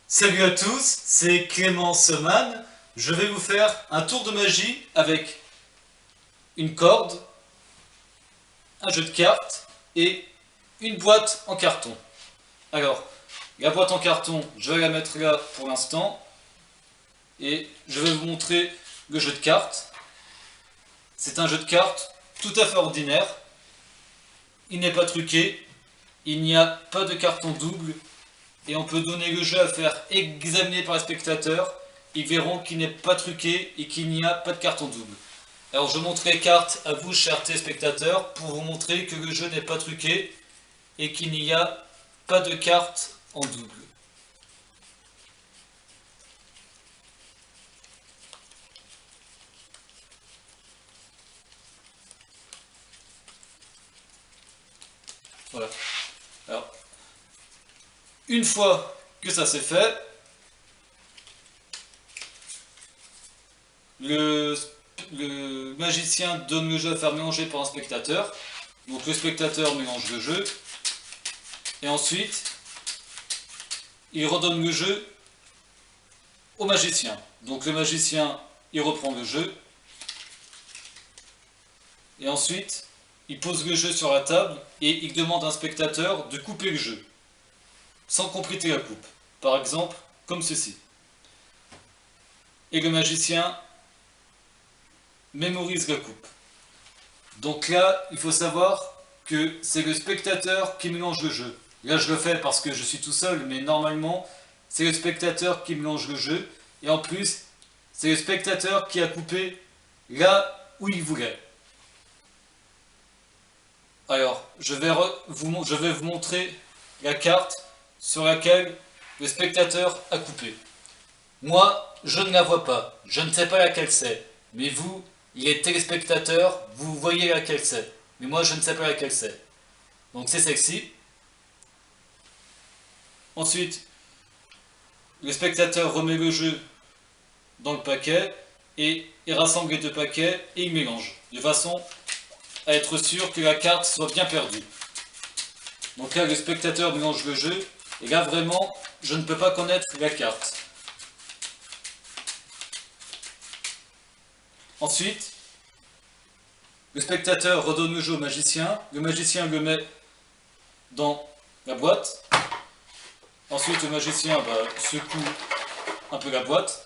Salut à tous, c'est Clément Seman. Je vais vous faire un tour de magie avec une corde, un jeu de cartes et une boîte en carton. Alors, la boîte en carton, je vais la mettre là pour l'instant et je vais vous montrer le jeu de cartes. C'est un jeu de cartes tout à fait ordinaire. Il n'est pas truqué, il n'y a pas de carton double et on peut donner le jeu à faire examiner par les spectateurs. Ils verront qu'il n'est pas truqué et qu'il n'y a pas de carton double. Alors je montre les cartes à vous, chers téléspectateurs, pour vous montrer que le jeu n'est pas truqué et qu'il n'y a pas de carte en double. Voilà. Alors, une fois que ça c'est fait, le magicien donne le jeu à faire mélanger par un spectateur. Donc le spectateur mélange le jeu. Et ensuite, il redonne le jeu au magicien. Donc le magicien, il reprend le jeu. Et ensuite, il pose le jeu sur la table et il demande à un spectateur de couper le jeu. Sans compléter la coupe. Par exemple, comme ceci. Et le magicien mémorise la coupe. Donc là, il faut savoir que c'est le spectateur qui mélange le jeu. Là, je le fais parce que je suis tout seul, mais normalement, c'est le spectateur qui mélange le jeu. Et en plus, c'est le spectateur qui a coupé là où il voulait. Alors, je vais vous montrer la carte sur laquelle le spectateur a coupé. Moi, je ne la vois pas. Je ne sais pas laquelle c'est. Mais vous, les téléspectateurs, vous voyez laquelle c'est. Mais moi, je ne sais pas laquelle c'est. Donc c'est celle-ci. Ensuite, le spectateur remet le jeu dans le paquet et il rassemble les deux paquets et il mélange. De façon à être sûr que la carte soit bien perdue. Donc là, le spectateur mélange le jeu et là, vraiment, je ne peux pas connaître la carte. Ensuite, le spectateur redonne le jeu au magicien le met dans la boîte. Ensuite, le magicien secoue un peu la boîte.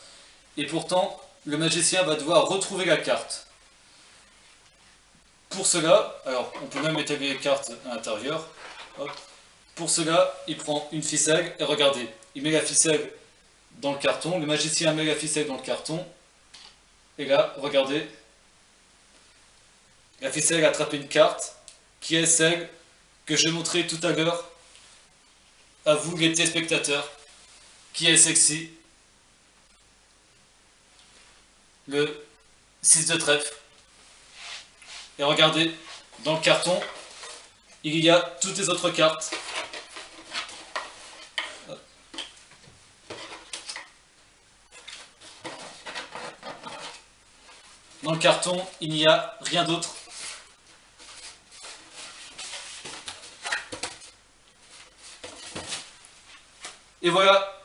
Et pourtant, le magicien va devoir retrouver la carte. Pour cela, alors on peut même étaler les cartes à l'intérieur. Pour cela, il prend une ficelle et regardez, il met la ficelle dans le carton. Le magicien met la ficelle dans le carton. Et là, regardez, la ficelle a attrapé une carte qui est celle que je montrais tout à l'heure à vous les téléspectateurs, qui est celle-ci, le 6 de trèfle. Et regardez, dans le carton, il y a toutes les autres cartes. Dans le carton, il n'y a rien d'autre. Et voilà,